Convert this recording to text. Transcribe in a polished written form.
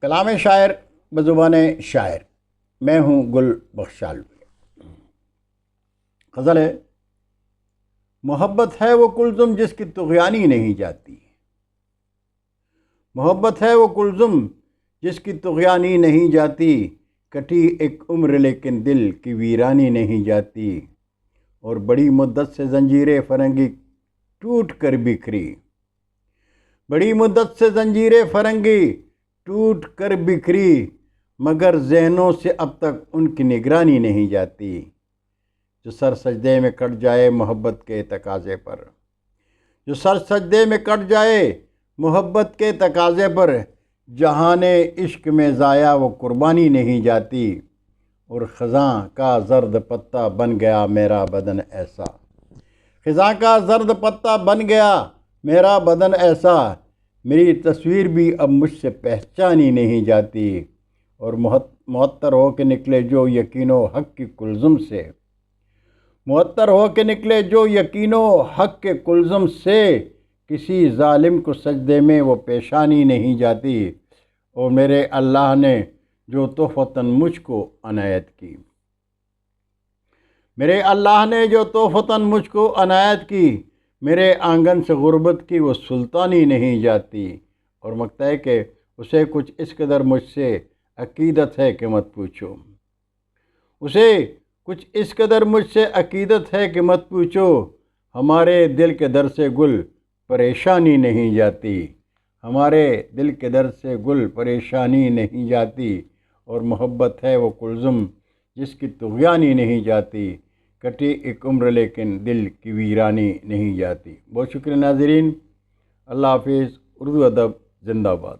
کلام شاعر بزبان شاعر، میں ہوں گل بخشالوی۔ غزل ہے: محبت ہے وہ کلزم جس کی طغیانی نہیں جاتی، محبت ہے وہ کلزم جس کی طغیانی نہیں جاتی، کٹی ایک عمر لیکن دل کی ویرانی نہیں جاتی، اور بڑی مدت سے زنجیریں فرنگی ٹوٹ کر بکھری، بڑی مدت سے زنجیریں فرنگی ٹوٹ کر بکھری، مگر ذہنوں سے اب تک ان کی نگرانی نہیں جاتی، جو سر سجدے میں کٹ جائے محبت کے تقاضے پر، جو سر سجدے میں کٹ جائے محبت کے تقاضے پر، جہان عشق میں ضائع وہ قربانی نہیں جاتی، اور خزاں کا زرد پتا بن گیا میرا بدن ایسا، خزاں کا زرد پتا بن گیا میرا بدن ایسا، میری تصویر بھی اب مجھ سے پہچانی نہیں جاتی، اور معطر ہو کے نکلے جو یقین و حق کی کلزم سے، معطر ہو کے نکلے جو یقین و حق کے کلزم سے، کسی ظالم کو سجدے میں وہ پیشانی نہیں جاتی، اور میرے اللہ نے جو تحفتاً مجھ کو عنایت کی، میرے اللہ نے جو تحفتاً مجھ کو عنایت کی، میرے آنگن سے غربت کی وہ سلطانی نہیں جاتی، اور مکتا ہے کہ اسے کچھ اس قدر مجھ سے عقیدت ہے کہ مت پوچھو، اسے کچھ اس قدر مجھ سے عقیدت ہے کہ مت پوچھو، ہمارے دل کے در سے گل پریشانی نہیں جاتی، ہمارے دل کے در سے گل پریشانی نہیں جاتی، اور محبت ہے وہ کلزم جس کی طغیانی نہیں جاتی، کٹی ایک عمر لیکن دل کی ویرانی نہیں جاتی۔ بہت شکریہ ناظرین، اللہ حافظ۔ اردو ادب زندہ باد۔